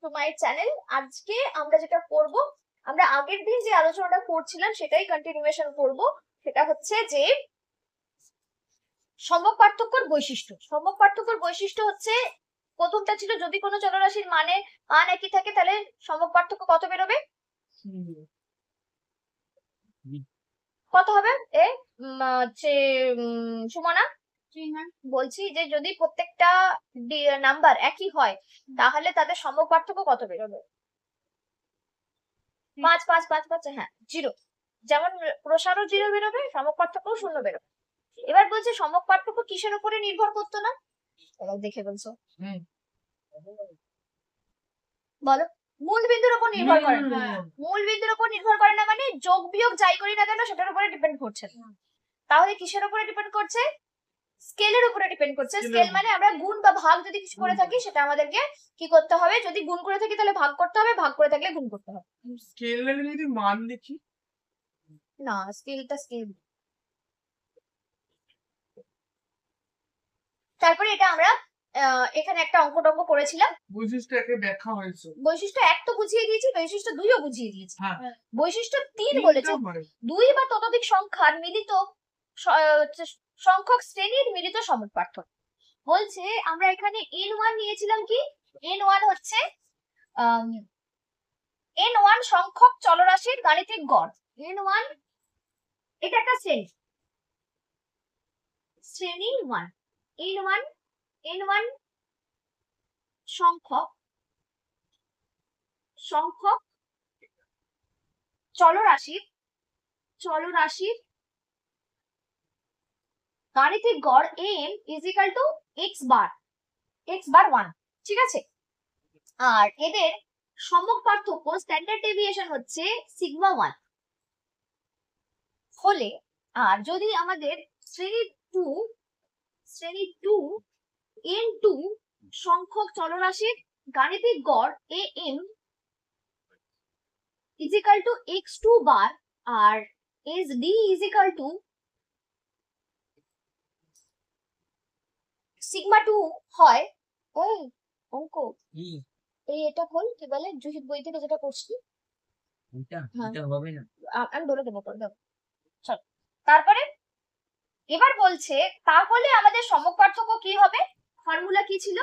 To my channel. আজকে আমরা যেটা করব, আমরা আগের দিন যে আলোচনাটা করছিলাম সেটাই কন্টিনিউয়েশন করব। সেটা হচ্ছে যে সম্যক পার্থক্যর বৈশিষ্ট্য। সম্যক পার্থক্যর বৈশিষ্ট্য হচ্ছে, প্রথমটা ছিল যদি কোনো চলরাশির মান একই থাকে তাহলে সম্যক পার্থক্য কত বেরোবে? কত হবে? হচ্ছে সুমনা বলছি যে যদি প্রত্যেকটা নাম্বার একই হয় তাহলে তাদের সম্যক পার্থক্য কত বেরোবে? 5 5 5 5, হ্যাঁ, 0। যেমন প্রসারও 0 বেরোবে, সম্যক পার্থক্য 0 বেরোবে। এবার বলছে সম্যক পার্থক্য কিসের উপরে নির্ভর করতো না? এবার দেখে বলছো, বলো। মূল বিন্দুর উপর নির্ভর করে না। মূল বিন্দুর উপর নির্ভর করে না মানে যোগ বিয়োগ যাই করি না কেন সেটার উপরে ডিপেন্ড করছে না। তাহলে কিসের উপরে ডিপেন্ড করছে? স্কেলের উপরে ডিপেন্ড করছে। স্কেল মানে আমরা গুণ বা ভাগ যদি কিছু করে থাকি সেটা আমাদেরকে কি করতে হবে? যদি গুণ করে থাকি তাহলে ভাগ করতে হবে, ভাগ করে থাকলে গুণ করতে হবে। স্কেল যদি মান লিখি না, স্কেলটা স্কেল। তারপরে এটা আমরা এখানে একটা অঙ্ক টঙ্ক করেছিলাম। বৈশিষ্ট্য একে ব্যাখ্যা হয়েছে। বৈশিষ্ট্য 1 তো বুঝিয়ে দিয়েছি, বৈশিষ্ট্য 2 ও বুঝিয়ে দিয়েছি। বৈশিষ্ট্য 3 বলেছে 2 বা ততোধিক সংখ্যার মিলিত সংখ্যক শ্রেণীর মিলিত সম্যক পার্থক্য। বলছে আমরা এখানে n1 নিয়েছিলাম। কি n1 হচ্ছে n1 সংখ্যক চলরাশির গাণিতিক গড়। n1 এটা একটা শ্রেণী, শ্রেণী 1। n1 সংখ্যক চলরাশির গাণিতিক গড় am is equal to x bar 1, ঠিক আছে? আর এদের সম্যক পার্থক্য স্ট্যান্ডার্ড ডেভিয়েশন হচ্ছে সিগমা 1 হলে, আর যদি আমাদের শ্রেণী 2 n2 সংখ্যক চলরাশির গাণিতিক গড় am is equal to x2 bar আর sd is equal to sigma 2 হয়। ওই অঙ্ক এটা খোল, কি বলে জুহিত বই থেকে যেটা করছি এটা হবে না, আমি বলে দেবো পরে দেবো। তারপরে এবার বলছে তাহলে আমাদের সম্যক পার্থক্য কি হবে? ফর্মুলা কি ছিল?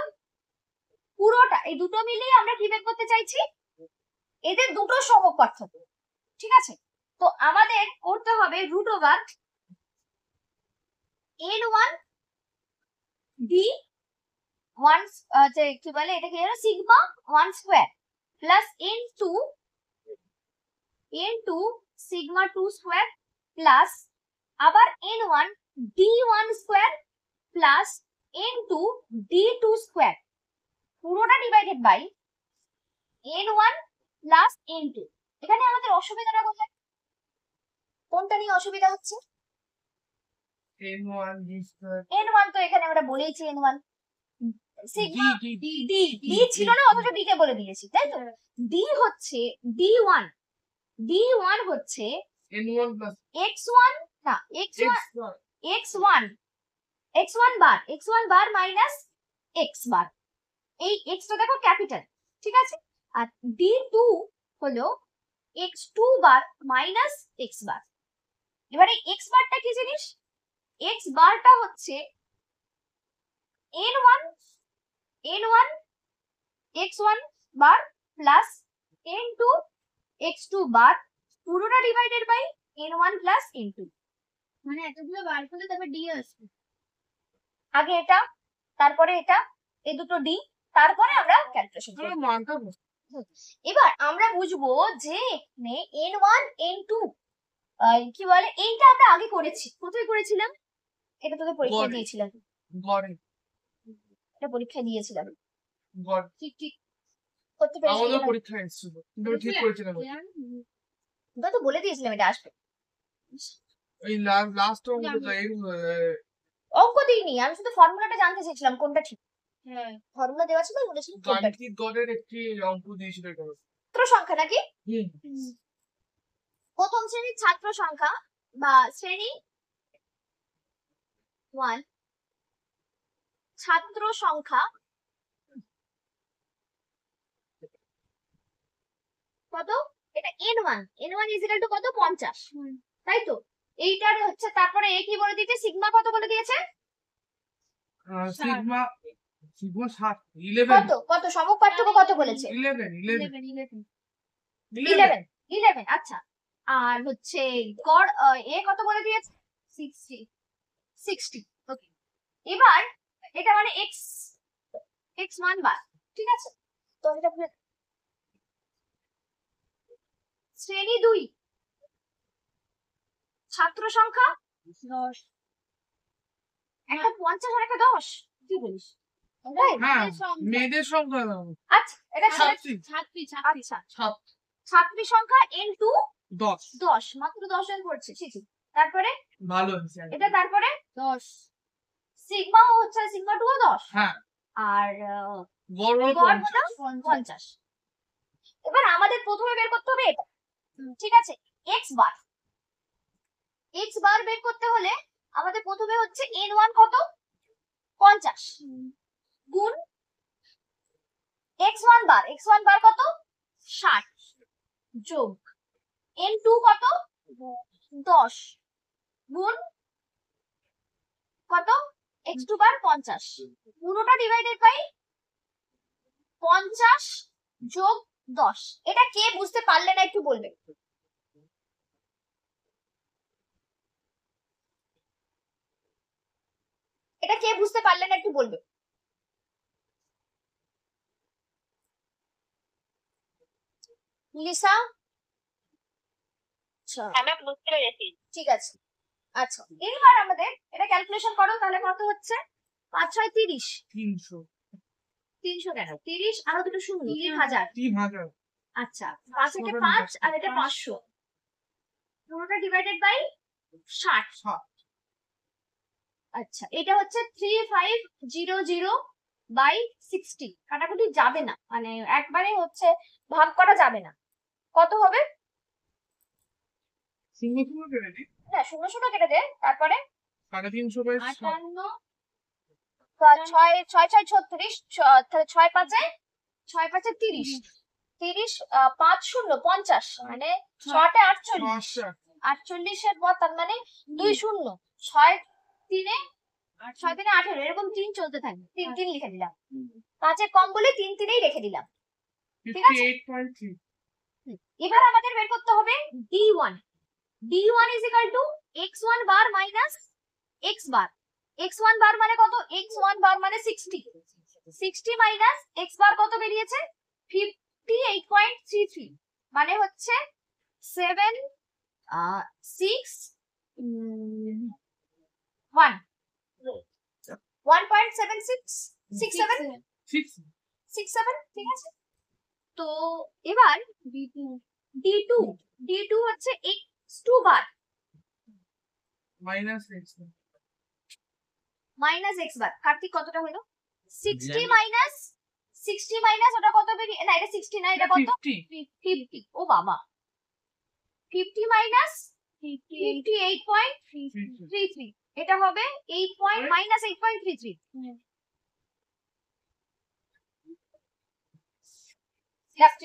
পুরোটা এই দুটো মিলিয়ে আমরা কি বের করতে চাইছি? এদের দুটো সম্যক পার্থক্য, ঠিক আছে? তো আমাদের করতে হবে রুট ওভার n1 d 1 কি বলে এটাকে sigma 1 square plus n2 sigma 2 square plus আবার n1 d1 square plus n2 d2 square, পুরোটা divided by n1 plus n2। এখানে আমাদের অসুবিধাটা কোথায়? কোনটা নিয়ে অসুবিধা হচ্ছে? n1 তো এখানে আমরা বলেইছি n1 সিগমা d ছিল না, অথচ d কে বলে দিয়েছি, তাই তো? d হচ্ছে d1 হচ্ছে n1 প্লাস x1 না x1 বার মাইনাস x বার। এই x টা দেখো ক্যাপিটাল, ঠিক আছে? আর d2 হলো x2 বার মাইনাস x বার। এবারে x বারটা কি জিনিস? x বারটা হচ্ছে n1 x1 বার প্লাস n2 x2 বার, পুরোটা divided by n1 plus n2। মানে এতগুলো বার করলে তবে d আসবে। আগে এটা, তারপরে এটা, এই দুটো d, তারপরে আমরা ক্যালকুলেশন করব। এবার আমরা বুঝবো যে এখানে n1 n2 কি বলে, এইটা আমরা আগে করেছি। কোথায় করেছিলাম? এটা তোকে পরীক্ষা দিয়েছিলাম। এটা পরীক্ষা দিয়েছিলাম। ঠিক করতে পেরেছি। আমাদের পরীক্ষা এসেছিল, কিন্তু ঠিক করেছিলাম। তো বলে দিয়েছিলাম এটা আসবে। এই লাস্ট অঙ্ক দিইনি, আমি শুধু ফর্মুলাটা জানতে চেয়েছিলাম কোনটা ঠিক। হ্যাঁ, ফর্মুলা দেওয়া ছিল, বলেছিলাম গাণিতিক গড়ের একটি অঙ্ক দিয়েছিল এটা। ছাত্র সংখ্যা নাকি? প্রথম শ্রেণীর ছাত্র সংখ্যা বা শ্রেণী 1 ছাত্র সংখ্যা কত, এটা n1, n1 is equal two কত 50, তাই তো? এইটার হচ্ছে তারপরে এ কি বলে দিয়েছে, সিগমা কত বলে দিয়েছে, সিগমা সিগমা 11 কত কত সমক পার্থক্য কত বলেছে, 11, আচ্ছা। আর হচ্ছে গড় এ কত বলে দিয়েছে 60, ওকে। এবার এটা মানে x মান বার, ঠিক আছে? তো এটা শ্রেণী 2, ছাত্র সংখ্যা 10, একটা 50 আর একটা 10, কি বলিস? হ্যাঁ মেয়েদের সংখ্যা আচ্ছা এটা আচ্ছা ছাত্রী সংখ্যা n2 10, মাত্র 10 জন পড়ছে, ঠিক। তারপরে ভালো হয়েছে এটা তারপরে 10, সিগমা হচ্ছে সিগমা 2 ও 10, হ্যাঁ আর গড় হলো গড় 50 হলো 50। এবার আমাদের প্রথমে বের করতে হবে এটা, ঠিক আছে? x বার বের করতে হলে আমাদের প্রথমে হচ্ছে n1 কত 50 গুণ x1 বার কত 60 যোগ n2 কত 10 গুণ কত x2 বার 50, পুরোটা ডিভাইডেড বাই 50 যোগ 10। এটা কে বুঝতে পারলে না একটু বলবে? এটা কে বুঝতে পারলে না একটু বলবে? লিসা, আচ্ছা আমি বুঝতে পেরেছি। ঠিক আছে। আচ্ছা এবার আমাদের এটা ক্যালকুলেশন করো, তাহলে কত হচ্ছে 5 6 30, 300 কেন 30 আরো দুটো শূন্য 3000, 3000 আচ্ছা 5 থেকে 5 আর এটা 500, পুরোটা ডিভাইডেড বাই 60। আচ্ছা এটা হচ্ছে 3500 বাই 60, কাটাকুটি যাবে না, মানে একবারে হচ্ছে ভাগ করা যাবে না। কত হবে? সিঙ্গল সিঙ্গল কেটে দিই না শূন্য শূন্য কেটে দে, তারপরে 350 বাই 58, 6 6 6 36, তাহলে 6 5 6 5 30, 30 5 0 50, মানে 6 টা 48, 48 এর পর তার মানে 2 0 6 3 6 3 18, এরকম 3 চলতে থাকে, 3 3 লিখে দিলাম, 5 এর কম বলে 3 3 এই রেখে দিলাম, ঠিক আছে? 58.3 এবার আমাদের বের করতে হবে d1 is equal to x1 bar minus x bar, x1 বার মানে কত, x1 বার মানে 60, 60 মাইনাস x বার কত বেরিয়েছে 58.33, মানে হচ্ছে 7 6 1 1.7667 67, ঠিক আছে? তো এবার d2 হচ্ছে x2 বার মাইনাস x বার, কার্তিক কতটা হলো 60 মাইনাস ওটা কত বেরিয়ে, না এটা 60 না, এটা কত 50, ও বাবা 50 মাইনাস 58.33, এটা হবে 8 পয়েন্ট মাইনাস 8.33।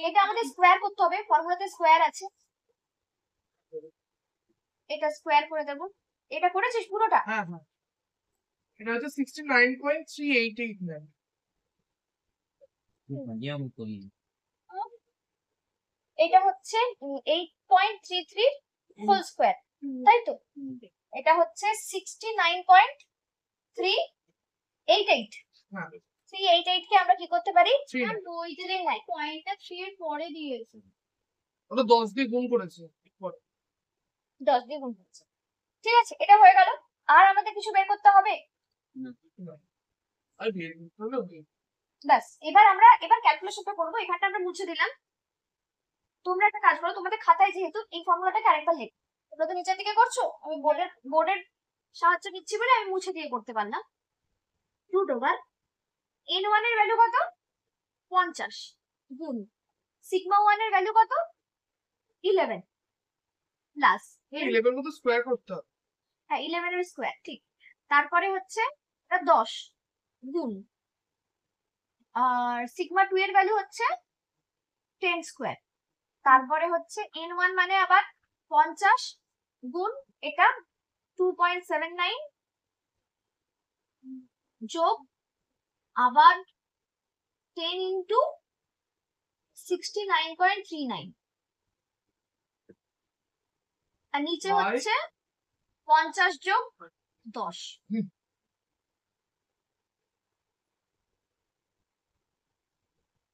এটা আমাদের স্কোয়ার করতে হবে, ফর্মুলাতে স্কোয়ার আছে, এটা স্কোয়ার করে দেব। এটা করেছিস পুরোটা? হ্যাঁ হ্যাঁ এটা হচ্ছে 69.3889 এটা হচ্ছে 8.33 ফুল স্কোয়ার, তাই তো? এটা হচ্ছে 69.388, হ্যাঁ 388 কে আমরা কি করতে পারি, 3 পয়েন্টটা 3 এর পরে দিয়েছে, ওটা 10 দিয়ে গুণ করেছে 10 দিয়ে গুণ করছে, ঠিক আছে? এটা হয়ে গেল। আর আমাদের কিছু বের করতে হবে? আর বের করতে হবে ব্যাস এবার ক্যালকুলেশনটা করবো, এখানটা আমরা মুছে দিলাম। তোমরা একটা কাজ করো, তোমাদের খাতায় যেহেতু এই ফর্মুলাটাকে আরেকবার লেখো, তোমরা তো নিচের দিকে করছো, আমি বোর্ডের সাহায্য নিচ্ছি বলে আমি মুছে দিয়ে করতে পারলাম। রুট ওভার n1 এর ভ্যালু কত 50 গুণ সিগমা 1 এর ভ্যালু কত 11 প্লাস 11 কত স্কয়ার করতে হবে, হ্যাঁ 11 এর স্কয়ার, ঠিক। তারপরে হচ্ছে এটা 10 গুণ আর সিগমা 2 এর ভ্যালু হচ্ছে 10 স্কয়ার, তারপরে হচ্ছে n1 মানে আবার 50 গুণ এটা 2.79 যোগ আবার 10 ইন্টু 69.39 আর নিচে By- হচ্ছে 50 যোগ 10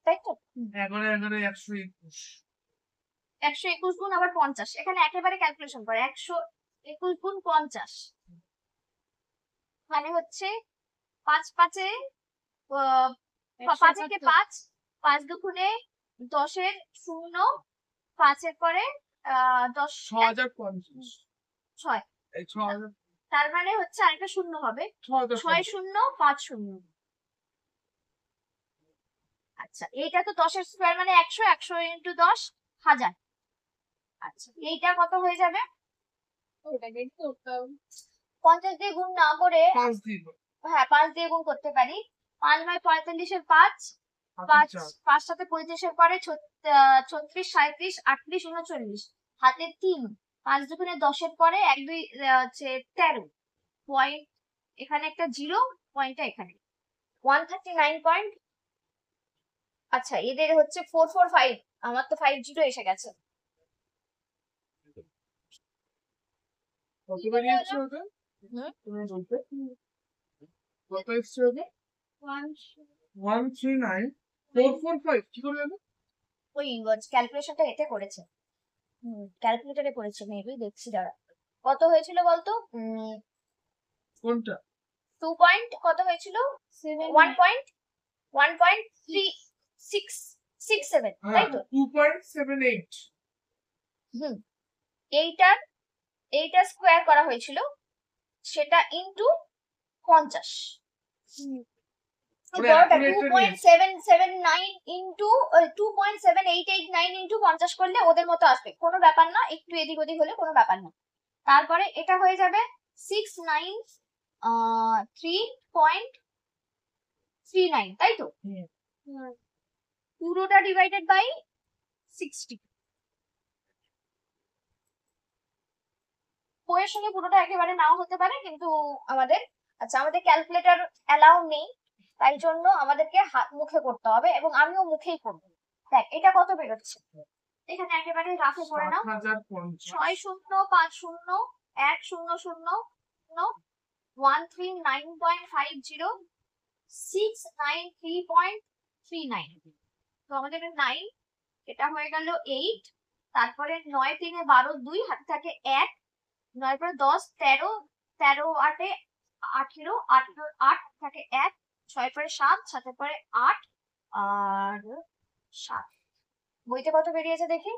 তাই তো 11,11,121 121 গুণ আবার 50 এখানে একেবারে ক্যালকুলেশন করে 121 গুণ 50 মানে হচ্ছে 5 5-এ 5 একে 5 5 দুগুণে 10 এর 0 5 এর পরে 10 6,050 6 এই 6,000 তার মানে হচ্ছে আরেকটা শূন্য হবে 6050 আচ্ছা এইটা তো 10 এর স্কয়ার মানে 100 100 ইনটু 10 1000 আচ্ছা এইটা কত হয়ে যাবে 50 দিয়ে গুণ না করে 5 দিন হ্যাঁ 5 দিয়ে গুণ করতে পারি 5 নয় 45 এর 5 5 5 সাথে 35 এর পরে 36 37 38 39 হাতে 3 5 দুগুণে 10 এর পরে 1 2 হচ্ছে 13 পয়েন্ট এখানে একটা 0 পয়েন্টটা এখানে 139 পয়েন্ট আচ্ছা এদের হচ্ছে 445 আমার তো 50 এসে গেছে কত বেরিয়েছে ওটা তুমি বলতে কত এসছে ওটা 139,445 কি করে জানো ওই ক্যালকুলেশনটা এতে করেছে ক্যালকুলেটরে করেছে মেবি দেখছি দাঁড়া কত হয়েছিল বলতো কোনটা 2 পয়েন্ট কত হয়েছিল 1.3667 তাই তো 2.78 হুম এইটা স্কোয়ার করা হয়েছিল সেটা ইনটু 50 মানে বড়টা accurate 2.779 ইনটু 2.7889 ইনটু 50 করলে ওদের মতো আসবে কোনো ব্যাপার না একটু এদিক ওদিক হলে কোনো ব্যাপার না তারপরে এটা হয়ে যাবে 3.39 তাই তো পুরোটা ডিভাইডেড বাই 60 বইয়ের সঙ্গে পুরোটা একেবারে নাও হতে পারে কিন্তু আমাদের আমাদের ক্যালকুলেটর অ্যালাউ নেই তাই জন্য আমাদেরকে হাত মুখে করতে হবে এবং আমিও মুখেই করব দেখ এটা কত বেরোচ্ছে এখানে একেবারে রাফে করে নাও 7,050 6050100139.50 693.39 তো আমাদের 9 এটা হয়ে গেল 8 তারপরে 9 3 12 2 হাতে থাকে 1 9 পরে 10 13 13 8 18 18 8 থাকে 1 6 পরে 7 7 পরে 8 আর 7 বইতে কত বেরিয়েছে দেখি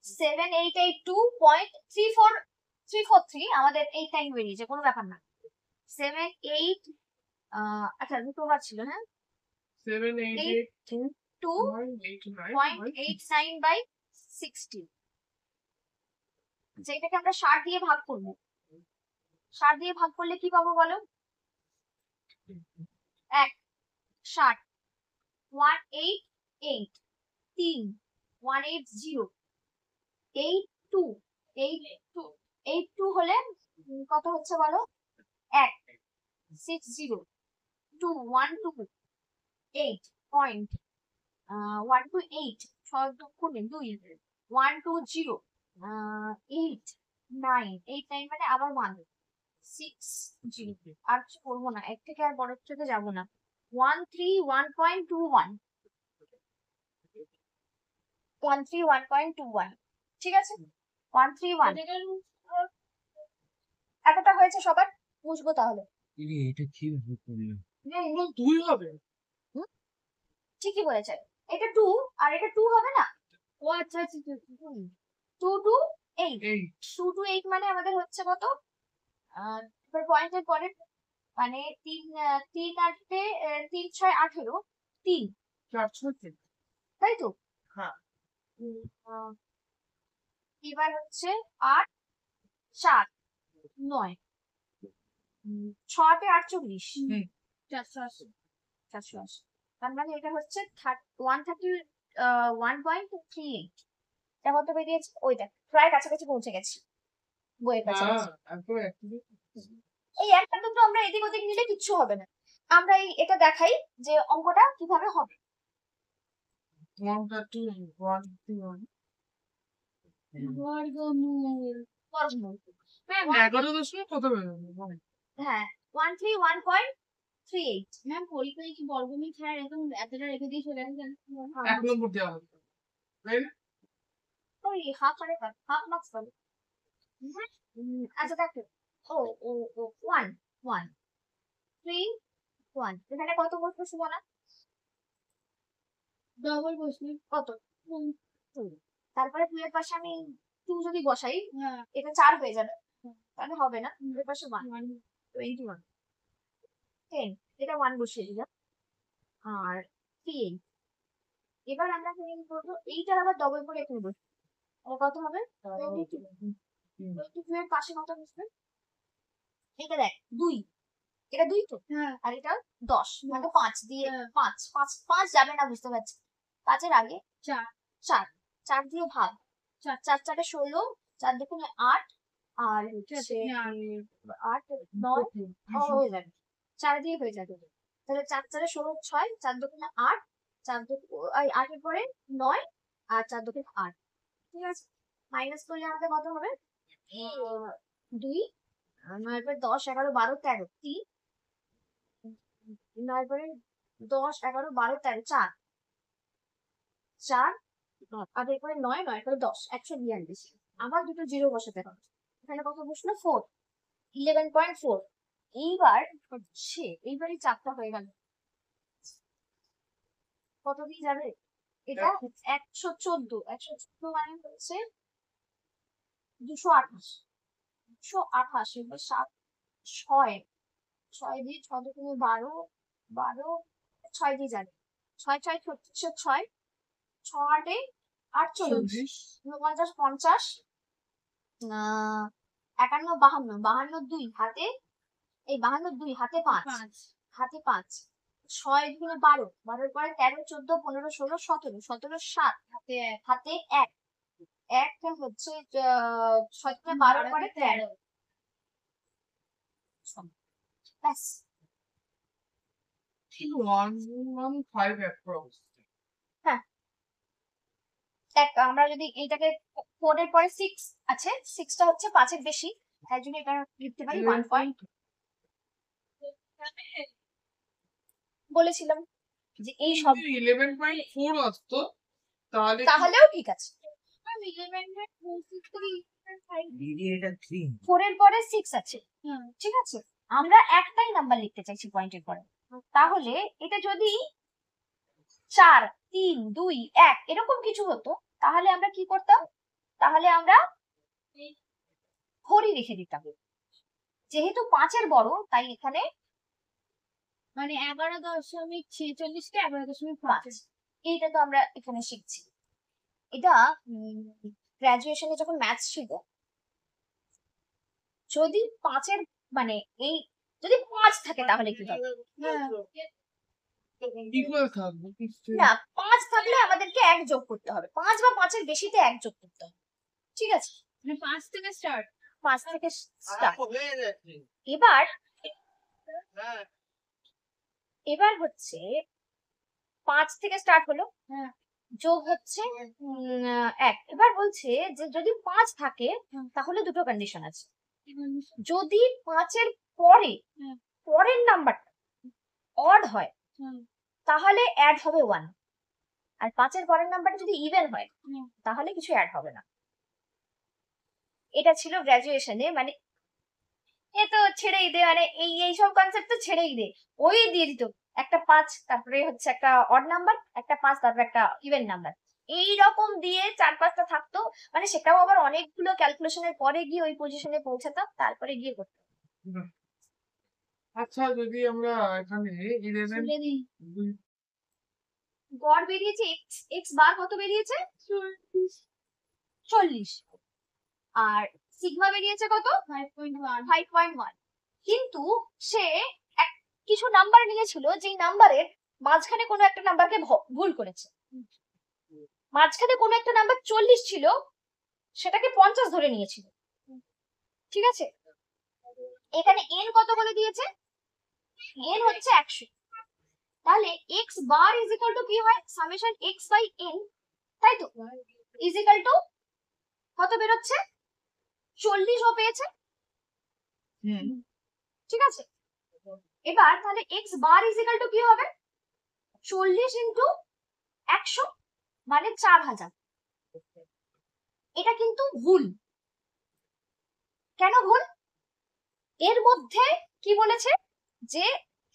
7882343 আমাদের এই টাইম বেরিয়েছে কোনো ব্যাপার না 78 আচ্ছা দুটো বার ছিল হ্যাঁ 2.89 বাই 60 যেটাকে আমরা 60 দিয়ে ভাগ করব 60 দিয়ে ভাগ করলে কি পাবো বলো 1 60 188 3 180 82 82 হলে কত হচ্ছে বলো 1 60 2 1 2 8 পয়েন্ট 128 ছয় দুগুণে 2 120 8 9 8 9 মানে আবার 1 6 আর কিছু করবো না এর থেকে আর বড় থেকে যাবো না 131.21 131.21 ঠিক আছে 131 এতটা হয়েছে সবার বুঝবো তাহলে এটা কি করলো না ওগুলো 2 হবে ঠিকই বলেছে এটা 2 আর এটা 2 হবে না ও আচ্ছা আচ্ছা 2 2 8 8 2 2 8 মানে আমাদের হচ্ছে কত এবার পয়েন্টের পরে মানে 3 3 8 3 6 18 3 4 তাই তো হ্যাঁ এবার হচ্ছে 8 4 9 6 48 480 তার মানে এটা হচ্ছে 130 1.38 এটা কত বেরিয়েছে ওইটা প্রায় কাছাকাছি পৌঁছে গেছি বইয়ের কাছাকাছি এই একটা দুটো আমরা এদিক ওদিক নিলে কিচ্ছু হবে না আমরা এটা দেখাই যে অঙ্কটা কিভাবে হবে বর্গমূল ম্যাম 11 কত বেরোবে? হ্যাঁ 131.38 ম্যাম পরীক্ষায় কি বর্গমূল ছাড়া এরকম এতটা রেখে দিয়ে চলে আসেন 1 নম্বর দেওয়া হবে, তাই না? ওই হাফ মানে হাফ মার্কস পাবে আচ্ছা দেখো ও ও ও 1 1 3 1 এখানে কত বসবে সুমনা ডবল বসবে কত 2 তারপরে 2 এর পাশে আমি 2 যদি বসাই এটা 4 হয়ে যাবে তাহলে হবে না 2 এর পাশে 1 21 10 এটা 1 বসিয়ে দিলাম আর 3 এবার আমরা কি করব এইটার আবার ডবল করে এখানে বসবো তাহলে কত হবে 22 এর পাশে কত বসবে এটা দেখ 2 এটা 2 তো আর এটা 10 মানে 5 দিয়ে 5 5 5 যাবে না বুঝতে পারছি 5 এর আগে 4 4 4 দিয়ে ভাগ 4 4 4 16 4 দুগুণে 8 আর হচ্ছে 8 9 হয়ে যাবে 4 দিয়ে হয়ে যাবে তাহলে 4 4 16 6 4 দুগুণে 8 4 8 এর পরে 9 আর 4 দুগুণে 8 ঠিক আছে মাইনাস করলে আমাদের কত হবে 2 এরপরে 10 11 12 13 3 এরপরে 10 11 12 13 4 4 আর এরপরে 9 9 করে 10 142 আবার দুটো জিরো বসাতে হবে এখানে কত বসলো 4 11.4 এইবার এইবারই চারটা হয়ে গেল কত দিয়ে যাবে এটা 114 মানে হচ্ছে 228 এবার 7 6 6 দিয়ে 6 দুগুণে 12 12 6 দিয়ে যাবে 6 6 36 6 6 8 48 49 50 51 52 52 2 হাতে এই 52 2 হাতে 5 হাতে 5 6 দুগুণে 12 12 পরে 13 14 15 16 17 17 7 হাতে 1 একটা হচ্ছে 6 থেকে 12 পরে 13 ব্যাস 115 approx দেখ আমরা যদি এইটাকে 4 এর পরে 6 আছে 6টা হচ্ছে 5 এর বেশি তাই জন্য এটা লিখতে পারি 1 পয়েন্ট বলেছিলাম যে এই সব 11.4 আসতো তাহলে তাহলেও ঠিক আছে দিদি এটা 3 4 এর পরে 6 আছে ঠিক আছে আমরা একটাই নাম্বার লিখতে চাইছি পয়েন্টের পরে তাহলে এটা যদি 4 3 2 1 এরকম কিছু হতো তাহলে আমরা কি করতাম তাহলে আমরা ঘড়ি রেখে দিতাম যেহেতু 5 এর বড় তাই এখানে মানে 11.46 কে 11.5 এইটা তো আমরা এখানে শিখছি এটা গ্রাজুয়েশনে যখন ম্যাথস ছিল যদি 5 এর মানে এই যদি 5 থাকে তাহলে কি হবে ইকুয়াল থাকবে না 5 থাকলে আমাদেরকে 1 যোগ করতে হবে 5 বা 5 এর বেশিতে 1 যোগ করতে হবে ঠিক আছে মানে 5 থেকে স্টার্ট 5 থেকে স্টার্ট এবার এবার হচ্ছে 5 থেকে স্টার্ট হলো যোগ হচ্ছে 1 এবার বলছে যে যদি 5 থাকে তাহলে দুটো কন্ডিশন আছে যদি 5 এর পরে পরের নাম্বারটা অড হয় তাহলে অ্যাড হবে 1 আর 5 এর পরের নাম্বারটা যদি ইভেন হয় তাহলে কিছু অ্যাড হবে না এটা ছিল গ্রাজুয়েশনে মানে এ তো ছেড়েই দে মানে এই সব কনসেপ্ট তো ছেড়েই দে ওই দিয়ে দিত একটা 5 তারপরে হচ্ছে একটা অড নাম্বার একটা 5 তারপরে একটা ইভেন নাম্বার এইরকম দিয়ে 4-5টা থাকতো মানে সেটাও আবার অনেকগুলো ক্যালকুলেশনের পরে গিয়ে ওই পজিশনে পৌঁছাতাম তারপরে গিয়ে করতাম আচ্ছা যদি আমরা এখানে 11 গড় বেরিয়েছে x বার কত বেরিয়েছে 40 আর সিগমা বেরিয়েছে কত 5.1 কিন্তু সে কিছু নাম্বার নিয়েছিল যেই নাম্বারের মাঝখানে কোনো একটা নাম্বারকে ভুল করেছে মাঝখানে কোনো একটা নাম্বার 40 ছিল, সেটাকে 50 ধরে নিয়েছিল। ঠিক আছে, এখানে n কত বলে দিয়েছে? n হচ্ছে 100। তাহলে x bar is equal two কি হয়? সামেশন x বাই n, তাই তো? ইজ ইকুয়াল টু কত বেরোচ্ছে? 40 ও পেয়েছে। ঠিক আছে, এবার তাহলে x bar is equal two কি হবে? 40 ইন্টু 100 মানে 4000। এটা কিন্তু ভুল। কেন ভুল? এর মধ্যে কি বলেছে যে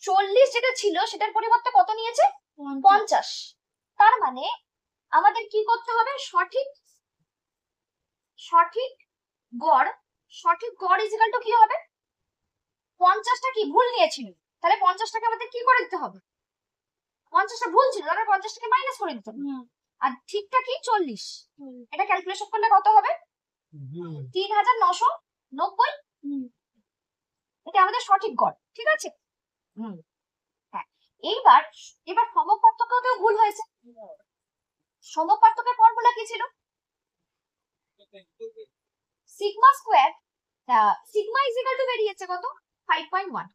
40 যেটা ছিল সেটার পরিবর্তে কত নিয়েছে? 50। তার মানে আমাদের কি করতে হবে? সঠিক গড়, সঠিক গড় ইজ ইকুয়াল টু কি হবে? 50টা কি ভুল নিয়েছিল, তাহলে 50টাকে আমাদের কি করে দিতে হবে? 50টা ভুল ছিল, তাহলে 50টাকে মাইনাস করে দিতে হবে। আর ঠিকটা কি? 40। এটা ক্যালকুলেশন করলে কত হবে? 3990। এটা আমাদের সঠিক গড়। ঠিক আছে, হ্যাঁ। এবার সমপার্থক্যতেও ভুল হয়েছে। সমপার্থক্যের ফর্মুলা কি ছিল? Sigma square, sigma is equal two বেরিয়েছে কত? 5.1।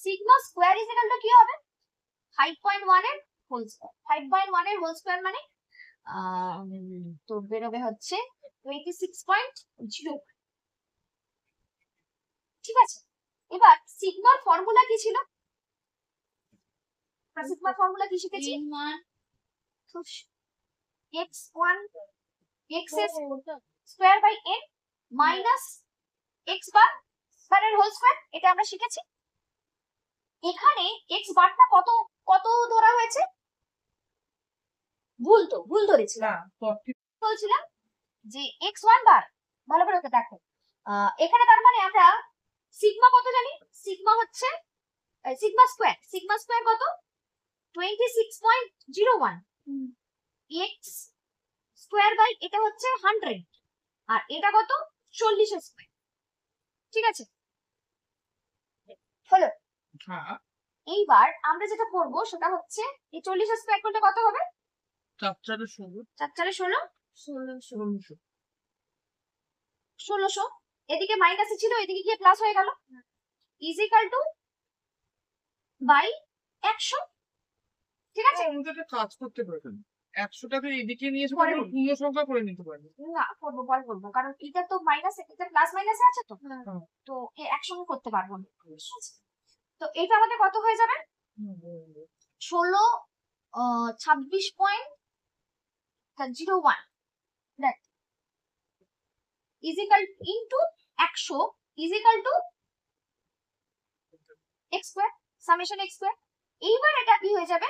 Sigma square is equal two কি হবে? 5.1 এর হোল স্কোয়ার। 5.1 এর হোল স্কোয়ার মানে তো বেরোবে হচ্ছে 26.0। ঠিক আছে, এবার সিগমার ফর্মুলা কি ছিল? সিগমার ফর্মুলা কি শিখেছি? x1 x square by n minus x bar এর হোল স্কোয়ার, এটা আমরা শিখেছি। এখানে x বারটা কত কত ধরা হয়েছে? ভুল তো, ভুল ধরেছি। বলছিলাম যে x1 বার, ভালো করে ওকে দেখো। এখানে তার মানে আমরা সিগমা কত জানি? সিগমা হচ্ছে সিগমা স্কোয়ার কত? 26.01। x স্কোয়ার বাই এটা হচ্ছে 100, আর এটা কত? 40 স্কোয়ার। ঠিক আছে, হলো। এইবার আমরা যেটা করব সেটা হচ্ছে এই 40 স্কোয়ার করলে কত হবে? 4 × 16। 4 × 16 1600। এদিকে মাইনাসে ছিল, এদিকে গিয়ে প্লাস হয়ে গেল। Is equal to by 100। ঠিক আছে, আমাদের একটা কাজ করতে পারেন, 100টাকে এদিকে নিয়ে এসে পরে পূর্ণ সংখ্যা করে নিতে পারেন। না করবো, পরে করবো, কারণ এটা তো মাইনাস, এটা প্লাস মাইনাসে আছে তো, তো একসঙ্গে করতে পারবো না। তো এটা আমাদের কত হয়ে যাবে? 26.01 is equal into 100 is equal two x square summation x square. এইবার এটা কি হয়ে যাবে?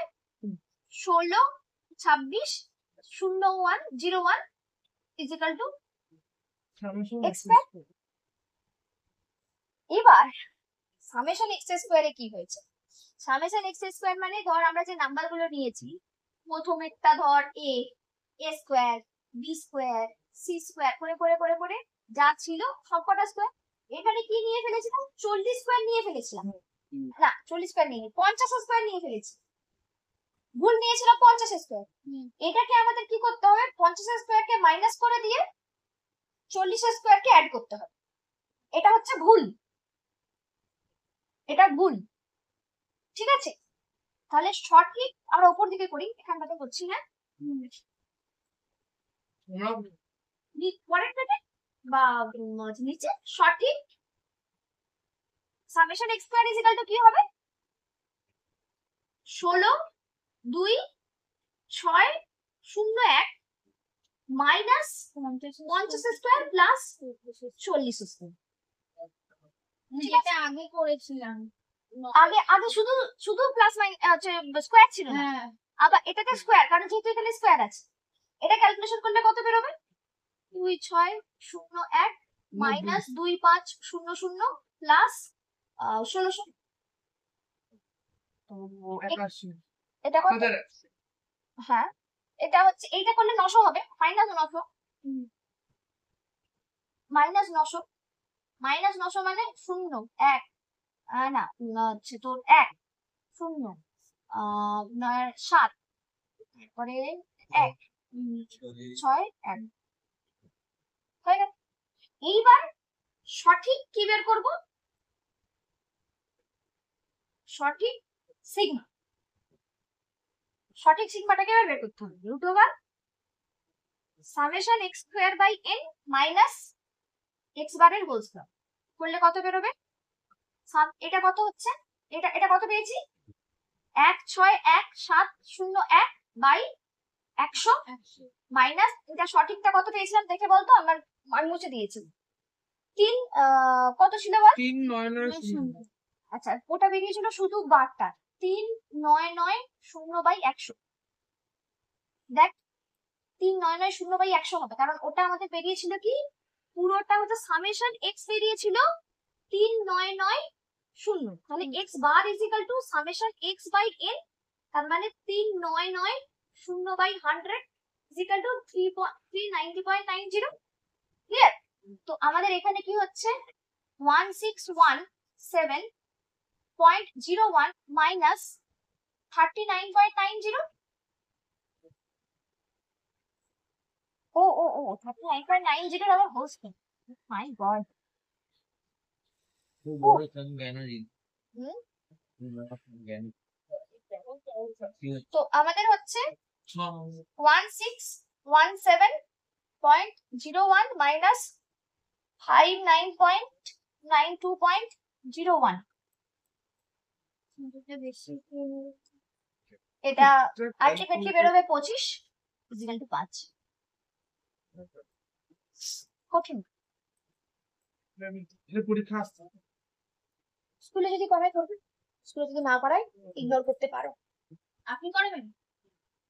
16260101 is equal two x square. এবার সামেশন x স্কয়ারে কি হয়েছে? সামেশন x স্কয়ার মানে ধর আমরা যে নাম্বারগুলো নিয়েছি, প্রথমেরটা ধর a square b square c square করে করে করে করে যা ছিল সবকটা স্কয়ার। এখানে কি নিয়ে ফেলেছিলাম? 40 স্কয়ার নিয়ে ফেলেছিলাম। না 40 স্কয়ার নিয়ে 50 স্কয়ার নিয়ে ফেলেছি। ভুল নিয়েছিলাম 50 স্কয়ার। এটাকে আমাদের কি করতে হবে? 50 স্কয়ারকে মাইনাস করে দিয়ে 40 স্কয়ারকে অ্যাড করতে হবে। এটা হচ্ছে ভুল, এটা ভুল। ঠিক আছে, তাহলে সঠিক আমরা উপর দিকে করি, এখানটাতে করছি না, পরের পেটে বা নিচে। সঠিক summation x square is equal two কি হবে? 162601 মাইনাস 50 স্কয়ার প্লাস 40 স্কয়ার। যেটা আগে করেছিলাম, আগে আগে শুধু শুধু প্লাস স্কয়ার ছিল না, আবার এটাতে স্কয়ার, কারণ যেহেতু এখানে স্কয়ার আছে। এটা ক্যালকুলেশন করলে কত বেরোবে? 2601 মাইনাস 2500 প্লাস 1600। এটা কত? হ্যাঁ, এটা হচ্ছে, এইটা করলে 900 হবে, মাইনাস 900 মাইনাস 900 মাইনাস 900 মানে 0 1 না হচ্ছে তোর 1 0 7 তারপরে 1 6 1 হয়ে গেল। এইবার সঠিক কি বের করব? সঠিক সিগমা। সঠিক সিগমাটাকে এবার বের করতে হবে। Root over summation x square by n minus x বারের হোল স্কোয়ার করলে কত বেরোবে? এটা কত হচ্ছে? এটা কত পেয়েছি? 1 6 1 7 0 1 বাই 100 মাইনাস এটা সঠিকটা কত পেয়েছিলাম দেখে বলতো, আমি মুছে দিয়েছি। 3 কত ছিল বল? 3 9 9 0 আচ্ছা ওটা বেরিয়েছিল শুধু বারটা 3 9 9 0 বাই 100। দেখ 3 9 9 0 বাই 100 হবে, কারণ ওটা আমাদের বেরিয়েছিল কি পুরোটা হচ্ছে সামেশন এক্স বেরিয়েছিল 3 9 9 0, তাহলে x bar is equal to summation x by n, তার মানে 3 9 9 0 বাই 100 ইজ ইকুয়াল টু 390.90। ক্লিয়ার? তো আমাদের এখানে কি হচ্ছে 1617.01 মাইনাস 39.90। ও 39.90 আবার হোল স্কয়ার। মাই গড। খুব বড় জ্ঞান দিন হুম? জ্ঞান তো আমাদের হচ্ছে 1617.01 মাইনাস 59.92.01। এটা আলটিমেটলি বেরোবে 25 ইকুয়াল টু 5। কঠিন। পরীক্ষা আসছে। স্কুলে যদি করায় করবে, স্কুলে যদি না করায় ইগনোর করতে পারো। আপনি করবেন?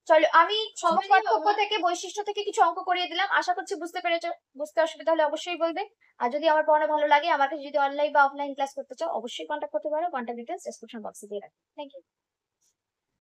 চলো আমি সহজ পার্থক্য থেকে বৈশিষ্ট্য থেকে কিছু অঙ্ক করিয়ে দিলাম, আশা করছি বুঝতে পেরেছো। বুঝতে অসুবিধা হলে অবশ্যই বলবে, আর যদি আমার পড়ানো ভালো লাগে, আমাকে যদি অনলাইন বা অফলাইন ক্লাস করতে চাও অবশ্যই কন্ট্যাক্ট করতে পারো। কন্ট্যাক্ট ডিটেইলস ডেসক্রিপশন বক্সে দিয়ে রাখি। Thank you.